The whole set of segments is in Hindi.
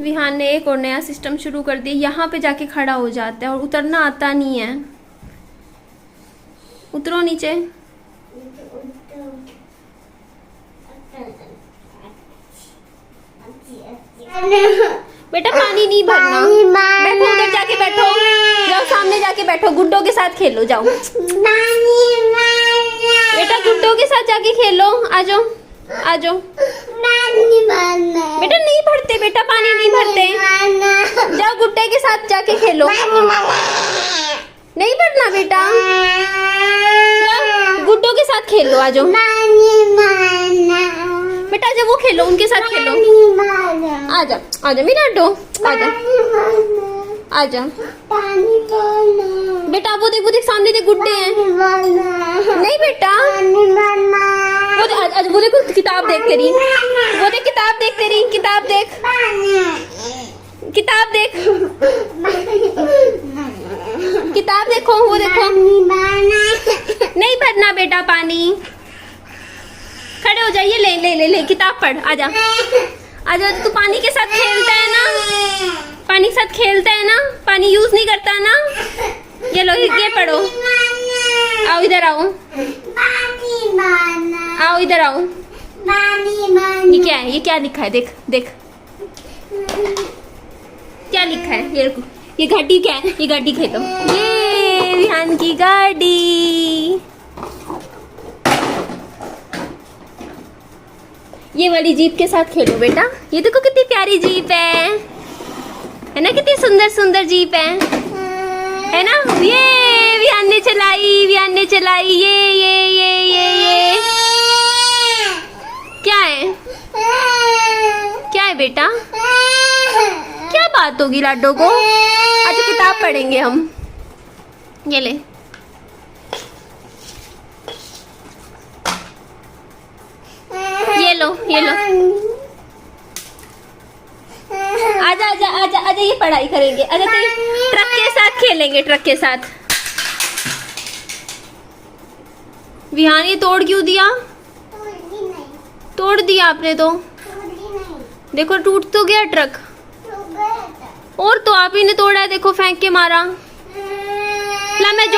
विहान ने एक और नया सिस्टम शुरू कर दिया, यहाँ पे जाके खड़ा हो जाता है और उतरना आता नहीं है। उतरो नीचे। बेटा पानी नहीं भरना, बैठो उधर जाके बैठो, जाओ सामने जाके बैठो, गुड्डों के साथ खेलो, जाओ बेटा गुड्डों के साथ जाके खेलो, आ जाओ आ जाओ। बेटा नहीं भरते, बेटा पानी नहीं भरते, जाओ गुड्डे के साथ जाके खेलो। नहीं भरना बेटा, जाओ गुड्डों के साथ खेलो, आ जाओ बेटा, जब वो खेलो उनके साथ खेलो, आ जाओ आ जाओ मेरा डो, आ जाओ आ जाओ बेटा। वो देख सामने देख गुड्डे हैं। नहीं बेटा वो देखो किताब देख तेरी, वो देख किताब देख तेरी, किताब देख, किताब देख, किताब देखो, वो देखो। नहीं भरना बेटा पानी, खड़े हो जाइए, ले ले ले ले किताब पढ़, आजा आजा। तू पानी के साथ खेलता है ना, पानी के साथ खेलता है ना, पानी यूज नहीं करता ना। ये लो ये पढ़ो, आओ इधर आओ, आओ इधर आओ। ये क्या है, ये क्या लिखा है, देख देख क्या लिखा है। ये गाड़ी क्या है, ये गाड़ी खेलो, ये विहान की गाड़ी। ये वाली जीप के साथ खेलो बेटा, ये देखो कितनी प्यारी जीप है ना, कितनी सुंदर सुंदर जीप है ना। ये विहान ने चलाई, विहान ने चलाई, ये क्या है, क्या है बेटा, क्या बात होगी लाडो को। आज किताब पढ़ेंगे हम, ये ले ये लो ये लो, आजा आजा आजा आजा, ये पढ़ाई करेंगे, आजा ट्रक के साथ खेलेंगे, ट्रक के साथ। विहान ये तोड़ क्यों दिया, तोड़ दिया आपने तो, देखो टूट तो गया ट्रक, और तो आप ही ने तोड़ा है, देखो फेंक के मारा। ला मैं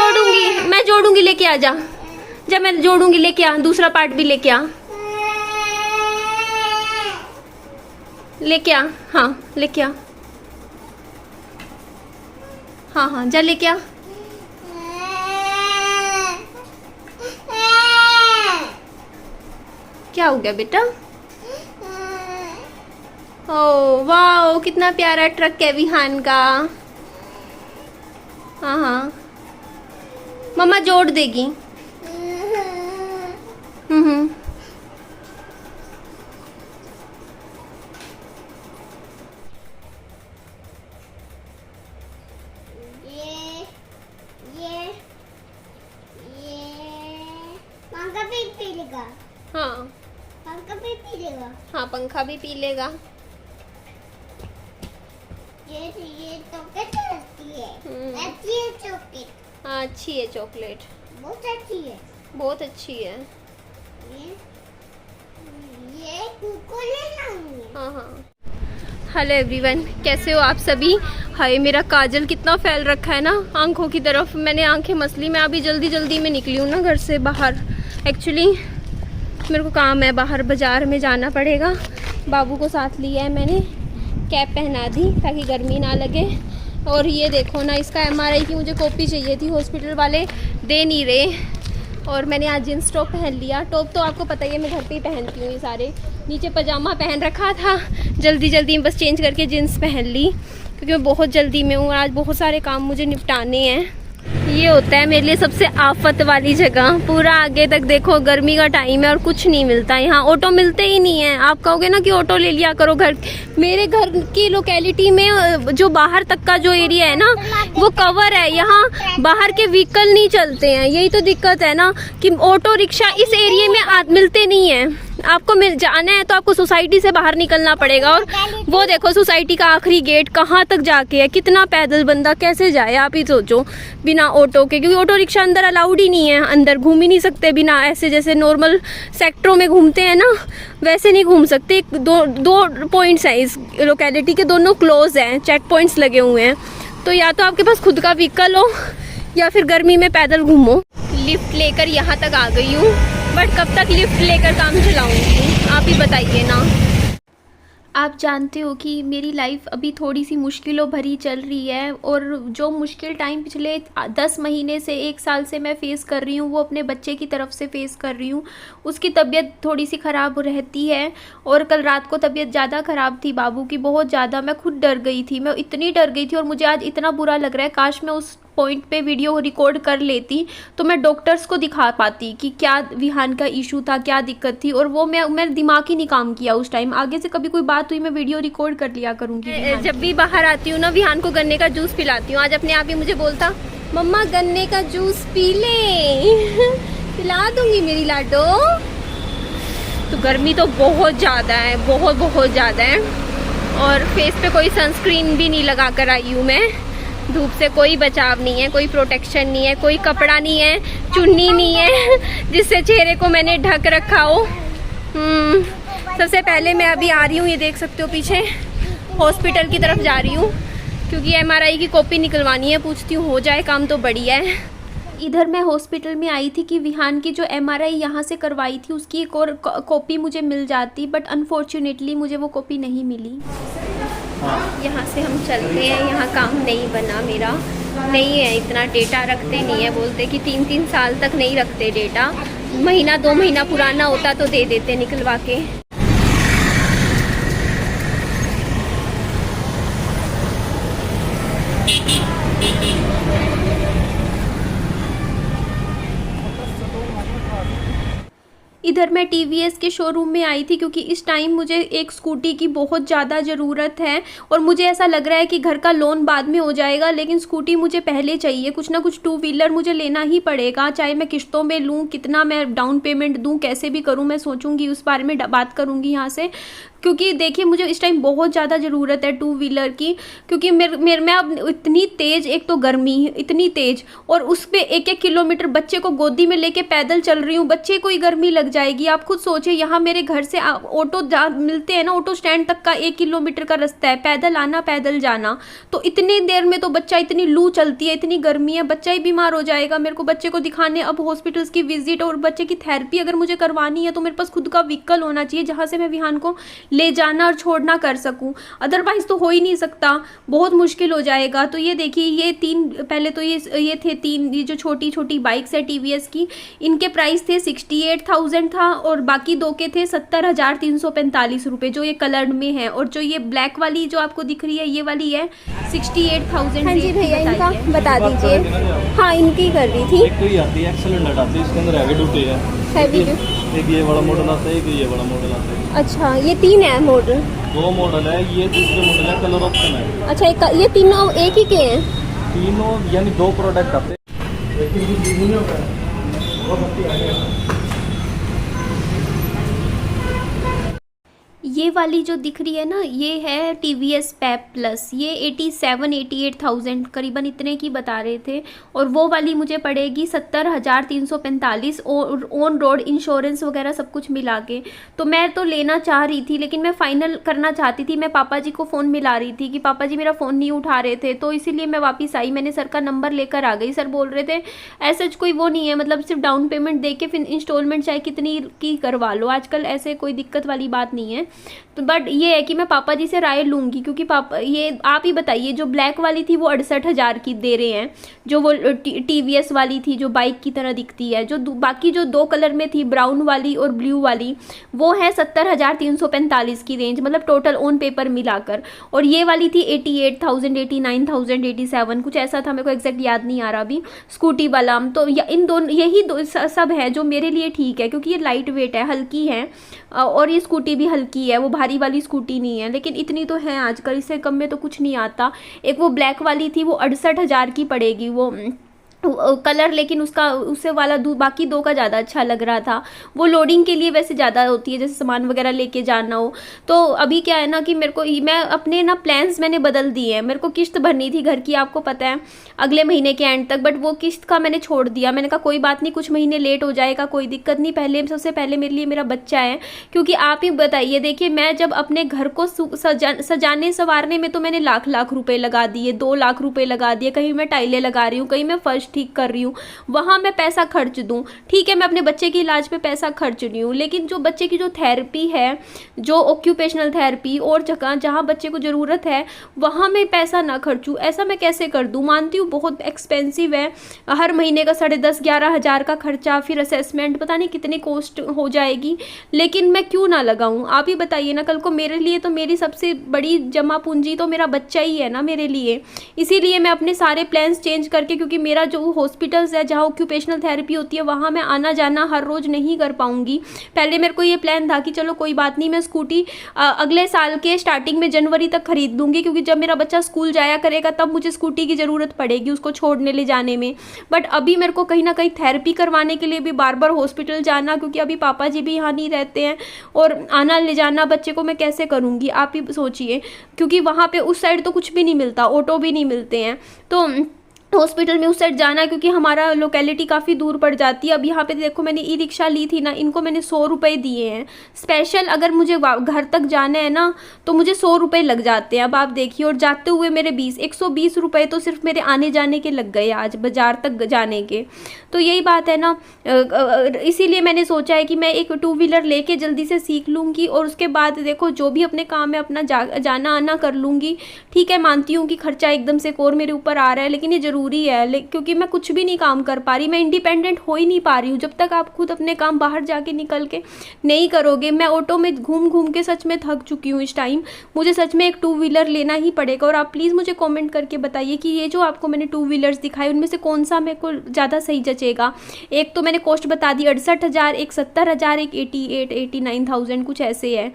जोड़ूंगी लेके आ जा, जब मैं जोड़ूंगी लेके आ, दूसरा पार्ट भी लेके आ, लेके आ, हाँ लेके आ, हाँ हाँ जा लेके आ। क्या हो गया बेटा। ओह वाह कितना प्यारा ट्रक है विहान का। हाँ हाँ मम्मा जोड़ देगी। पंखा भी पी लेगा। हाँ पंखा भी पी लेगा। हाँ पंखा भी पी लेगा। ये चॉकलेट अच्छी है। अच्छी है चॉकलेट। हाँ अच्छी है चॉकलेट, बहुत अच्छी है, बहुत अच्छी है। ये कुरकुरे लाऊंगी। हाँ हाँ हेलो एवरीवन, कैसे हो आप सभी। हाय मेरा काजल कितना फैल रखा है ना आंखों की तरफ। मैंने आंखें मसली, मैं अभी जल्दी में निकली हूँ ना घर से बाहर। एक्चुअली मेरे को काम है, बाहर बाज़ार में जाना पड़ेगा। बाबू को साथ लिया है मैंने, कैप पहना दी ताकि गर्मी ना लगे। और ये देखो ना, इसका MRI की मुझे कॉपी चाहिए थी, हॉस्पिटल वाले दे नहीं रहे। और मैंने आज जींस टॉप पहन लिया। टॉप तो आपको पता ही है मैं घर पे ही पहनती हूँ ये सारे। नीचे पजामा पहन रखा था, जल्दी में बस चेंज करके जीन्स पहन ली क्योंकि मैं बहुत जल्दी में हूँ। आज बहुत सारे काम मुझे निपटाने हैं। ये होता है मेरे लिए सबसे आफत वाली जगह। पूरा आगे तक देखो गर्मी का टाइम है और कुछ नहीं मिलता यहाँ, ऑटो मिलते ही नहीं है। आप कहोगे ना कि ऑटो ले लिया करो घर। मेरे घर की लोकेलिटी में जो बाहर तक का जो एरिया है ना वो कवर है, यहाँ बाहर के व्हीकल नहीं चलते हैं। यही तो दिक्कत है ना कि ऑटो रिक्शा इस एरिया में मिलते नहीं है। आपको मिल जाना है तो आपको सोसाइटी से बाहर निकलना पड़ेगा। और वो देखो सोसाइटी का आखिरी गेट कहाँ तक जाके है, कितना पैदल बंदा कैसे जाए आप ही सोचो, बिना ऑटो के, क्योंकि ऑटो रिक्शा अंदर अलाउड ही नहीं है, अंदर घूम ही नहीं सकते बिना, ऐसे जैसे नॉर्मल सेक्टरों में घूमते हैं ना वैसे नहीं घूम सकते। दो पॉइंट्स हैं इस लोकेलिटी के, दोनों क्लोज हैं, चेक पॉइंट्स लगे हुए हैं। तो या तो आपके पास खुद का व्हीकल हो या फिर गर्मी में पैदल घूमो। लिफ्ट लेकर यहाँ तक आ गई हूँ, बट कब तक लिफ्ट लेकर काम चलाऊंगी आप ही बताइए ना। आप जानते हो कि मेरी लाइफ अभी थोड़ी सी मुश्किलों भरी चल रही है, और जो मुश्किल टाइम पिछले 10 महीने से 1 साल से मैं फ़ेस कर रही हूँ वो अपने बच्चे की तरफ से फ़ेस कर रही हूँ। उसकी तबीयत थोड़ी सी ख़राब रहती है, और कल रात को तबीयत ज़्यादा ख़राब थी बाबू की, बहुत ज़्यादा। मैं खुद डर गई थी, मैं इतनी डर गई थी, और मुझे आज इतना बुरा लग रहा है, काश मैं उस पॉइंट पे वीडियो रिकॉर्ड कर लेती तो मैं डॉक्टर्स को दिखा पाती कि क्या विहान का इशू था, क्या दिक्कत थी। और वो मैं दिमाग ही नहीं काम किया उस टाइम। आगे से कभी कोई बात हुई मैं वीडियो रिकॉर्ड कर लिया करूँगी। जब भी बाहर आती हूँ ना विहान को गन्ने का जूस पिलाती हूँ। आज अपने आप ही मुझे बोलता मम्मा गन्ने का जूस पी ले पिला दूंगी मेरी लाडो। तो गर्मी तो बहुत ज़्यादा है, बहुत ज़्यादा है, और फेस पे कोई सनस्क्रीन भी नहीं लगा कर आई हूँ मैं। धूप से कोई बचाव नहीं है, कोई प्रोटेक्शन नहीं है, कोई कपड़ा नहीं है, चुन्नी नहीं है जिससे चेहरे को मैंने ढक रखा हो। सबसे पहले मैं अभी आ रही हूँ, ये देख सकते हो पीछे, हॉस्पिटल की तरफ जा रही हूँ क्योंकि MRI की कॉपी निकलवानी है। पूछती हूँ हो जाए काम तो बढ़िया है। इधर मैं हॉस्पिटल में आई थी कि विहान की जो MRI यहाँ से करवाई थी उसकी एक और कॉपी मुझे मिल जाती, बट अनफॉर्चुनेटली मुझे वो कॉपी नहीं मिली। यहाँ से हम चलते हैं, यहाँ काम नहीं बना मेरा, नहीं है इतना डेटा रखते नहीं है, बोलते कि 3-3 साल तक नहीं रखते डेटा, महीना 2 महीना पुराना होता तो दे देते निकलवा के। इधर मैं TVS के शोरूम में आई थी क्योंकि इस टाइम मुझे एक स्कूटी की बहुत ज़्यादा ज़रूरत है, और मुझे ऐसा लग रहा है कि घर का लोन बाद में हो जाएगा लेकिन स्कूटी मुझे पहले चाहिए। कुछ ना कुछ 2 व्हीलर मुझे लेना ही पड़ेगा, चाहे मैं किस्तों में लूँ, कितना मैं डाउन पेमेंट दूँ, कैसे भी करूँ, मैं सोचूंगी, उस बारे में बात करूँगी यहाँ से। क्योंकि देखिए मुझे इस टाइम बहुत ज़्यादा ज़रूरत है 2 व्हीलर की, क्योंकि मैं अब इतनी तेज़, एक तो गर्मी इतनी तेज़, और उस पर 1-1 किलोमीटर बच्चे को गोदी में लेके पैदल चल रही हूँ, बच्चे को ही गर्मी लग जाएगी। आप खुद सोचिए, यहाँ मेरे घर से ऑटो मिलते हैं ना, ऑटो स्टैंड तक का 1 किलोमीटर का रास्ता है, पैदल आना पैदल जाना, तो इतनी देर में तो बच्चा, इतनी लू चलती है, इतनी गर्मी है, बच्चा ही बीमार हो जाएगा। मेरे को बच्चे को दिखाने अब हॉस्पिटल्स की विजिट और बच्चे की थेरेपी अगर मुझे करवानी है तो मेरे पास खुद का व्हीकल होना चाहिए जहाँ से मैं विहान को ले जाना और छोड़ना कर सकूं, अदरवाइज तो हो ही नहीं सकता, बहुत मुश्किल हो जाएगा। तो ये देखिए, ये 3, पहले तो ये थे 3, ये जो छोटी छोटी बाइक्स है TVS की, इनके प्राइस थे 68,000 था, और बाकी 2 के थे 70,345 रुपये, जो ये कलर्ड में है। और जो ये ब्लैक वाली जो आपको दिख रही है ये वाली है 68,000। हाँ जी भैया, इनका बता दीजिए। हाँ, इनकी कर रही थी। एक तो ये आती है एक्सेलेंट आती है, इसके अंदर हैवी ड्यूटी है, हैवी एक ये बड़ा मॉडल आता है, एक ये बड़ा मॉडल आता है। अच्छा, ये 3 है मॉडल? 2 मॉडल है, ये दूसरे मॉडल है, कलर ऑप्शन है। अच्छा, ये तीनों एक ही के हैं? तीनों यानी 2 प्रोडक्ट आते हैं। ये वाली जो दिख रही है ना, ये है TVS पेप प्लस, ये 87-88,000 करीबन इतने की बता रहे थे, और वो वाली मुझे पड़ेगी 70,345, और ऑन रोड इंश्योरेंस वगैरह सब कुछ मिला के। तो मैं तो लेना चाह रही थी, लेकिन मैं फाइनल करना चाहती थी। मैं पापा जी को फ़ोन मिला रही थी कि पापा जी मेरा फ़ोन नहीं उठा रहे थे, तो इसीलिए मैं वापस आई, मैंने सर का नंबर लेकर आ गई। सर बोल रहे थे ऐसा कोई वो नहीं है, मतलब सिर्फ डाउन पेमेंट दे के फिर इंस्टॉलमेंट चाहे कितनी की करवा लो, आजकल ऐसे कोई दिक्कत वाली बात नहीं है। तो बट ये है कि मैं पापा जी से राय लूँगी, क्योंकि पापा, ये आप ही बताइए, जो ब्लैक वाली थी वो 68,000 की दे रहे हैं, जो वो TVS वाली थी जो बाइक की तरह दिखती है, जो बाकी जो 2 कलर में थी, ब्राउन वाली और ब्लू वाली, वो है 70,345 की रेंज, मतलब टोटल ऑन पेपर मिलाकर। और ये वाली थी 88,000, 89,000, 87 कुछ ऐसा था, मेरे को एग्जैक्ट याद नहीं आ रहा अभी, स्कूटी वाला। तो इन दोनों, यही सब है जो मेरे लिए ठीक है, क्योंकि ये लाइट वेट है, हल्की है, और ये स्कूटी भी हल्की है, वो भारी वाली स्कूटी नहीं है, लेकिन इतनी तो है आजकल, इससे कम में तो कुछ नहीं आता। एक वो ब्लैक वाली थी वो 68,000 की पड़ेगी, वो कलर, लेकिन उसका उससे वाला बाकी 2 का ज़्यादा अच्छा लग रहा था। वो लोडिंग के लिए वैसे ज़्यादा होती है, जैसे सामान वगैरह लेके जाना हो। तो अभी क्या है ना कि मैं अपने ना प्लान्स मैंने बदल दिए हैं। मेरे को किस्त भरनी थी घर की, आपको पता है, अगले महीने के एंड तक, बट वो किस्त का मैंने छोड़ दिया। मैंने कहा कोई बात नहीं, कुछ महीने लेट हो जाएगा, कोई दिक्कत नहीं, सबसे पहले मेरे लिए मेरा बच्चा है। क्योंकि आप ही बताइए, देखिए मैं जब अपने घर को सजाने संवारने में तो मैंने लाख रुपए लगा दिए, 2 लाख रुपए लगा दिए, कहीं मैं टाइलें लगा रही हूँ, कहीं मैं फर्श ठीक कर रही हूँ, वहाँ मैं पैसा खर्च दूँ, ठीक है, मैं अपने बच्चे के इलाज पे पैसा खर्च रही हूँ, लेकिन जो बच्चे की जो थेरेपी है, जो ऑक्यूपेशनल थेरेपी और जगह जहाँ बच्चे को ज़रूरत है वहाँ मैं पैसा ना खर्चूँ, ऐसा मैं कैसे कर दूँ। मानती हूँ बहुत एक्सपेंसिव है, हर महीने का 10,500-11 हज़ार का खर्चा, फिर असेसमेंट, पता नहीं कितनी कॉस्ट हो जाएगी, लेकिन मैं क्यों ना लगाऊँ। आप ही बताइए ना, कल को मेरे लिए तो मेरी सबसे बड़ी जमा पूंजी तो मेरा बच्चा ही है ना मेरे लिए। इसीलिए मैं अपने सारे प्लान्स चेंज करके, क्योंकि मेरा जो हॉस्पिटल्स है जहाँ ऑक्यूपेशनल थेरेपी होती है वहाँ मैं आना जाना हर रोज़ नहीं कर पाऊँगी। पहले मेरे को ये प्लान था कि चलो कोई बात नहीं, मैं स्कूटी अगले साल के स्टार्टिंग में जनवरी तक खरीद लूँगी, क्योंकि जब मेरा बच्चा स्कूल जाया करेगा तब मुझे स्कूटी की ज़रूरत पड़ेगी उसको छोड़ने ले जाने में। बट अभी मेरे को कहीं ना कहीं थेरेपी करवाने के लिए भी बार बार हॉस्पिटल जाना, क्योंकि अभी पापा जी भी यहाँ नहीं रहते हैं, और आना ले जाना बच्चे को मैं कैसे करूँगी, आप ही सोचिए। क्योंकि वहाँ पे उस साइड तो कुछ भी नहीं मिलता, ऑटो भी नहीं मिलते हैं, तो हॉस्पिटल में उस साइड जाना, क्योंकि हमारा लोकेलिटी काफ़ी दूर पड़ जाती है। अब यहाँ पे देखो मैंने ई रिक्शा ली थी ना, इनको मैंने 100 रुपये दिए हैं स्पेशल। अगर मुझे घर तक जाना है ना तो मुझे 100 रुपये लग जाते हैं। अब आप देखिए, और जाते हुए मेरे 120 रुपये तो सिर्फ मेरे आने जाने के लग गए आज, बाज़ार तक जाने के। तो यही बात है ना, इसीलिए मैंने सोचा है कि मैं एक 2 व्हीलर लेके जल्दी से सीख लूँगी, और उसके बाद देखो जो भी अपने काम है अपना जाना आना कर लूँगी। ठीक है, मानती हूँ कि खर्चा एकदम से और मेरे ऊपर आ रहा है, लेकिन ये ज़रूरी है, क्योंकि मैं कुछ भी नहीं काम कर पा रही, मैं इंडिपेंडेंट हो ही नहीं पा रही हूँ। जब तक आप खुद अपने काम बाहर जाके निकल के नहीं करोगे, मैं ऑटो में घूम घूम के सच में थक चुकी हूँ इस टाइम, मुझे सच में एक 2 व्हीलर लेना ही पड़ेगा। और आप प्लीज़ मुझे कमेंट करके बताइए कि ये जो आपको मैंने 2 व्हीलर्स दिखाए उनमें से कौन सा मेरे को ज़्यादा सही जचेगा। एक तो मैंने कॉस्ट बता दी 68,000, एक 70,000, एक 89,000 कुछ ऐसे है,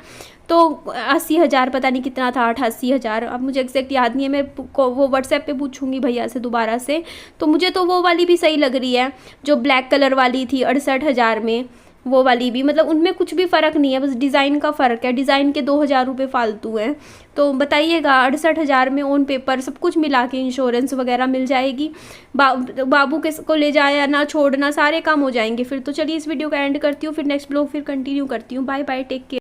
तो 80,000 पता नहीं कितना था, 88,000, अब मुझे एग्जैक्ट याद नहीं है। मैं वो व्हाट्सएप पे पूछूंगी भैया से दोबारा से। तो मुझे तो वो वाली भी सही लग रही है जो ब्लैक कलर वाली थी 68,000 में, वो वाली भी, मतलब उनमें कुछ भी फ़र्क नहीं है, बस डिज़ाइन का फ़र्क है, डिज़ाइन के 2,000 रुपये फालतू हैं। तो बताइएगा 68,000 में ऑन पेपर सब कुछ मिला के इंश्योरेंस वगैरह मिल जाएगी, बाबू के को ले जाया ना छोड़ना सारे काम हो जाएंगे फिर। तो चलिए इस वीडियो का एंड करती हूँ, फिर नेक्स्ट ब्लॉग फिर कंटिन्यू करती हूँ। Bye bye, take care.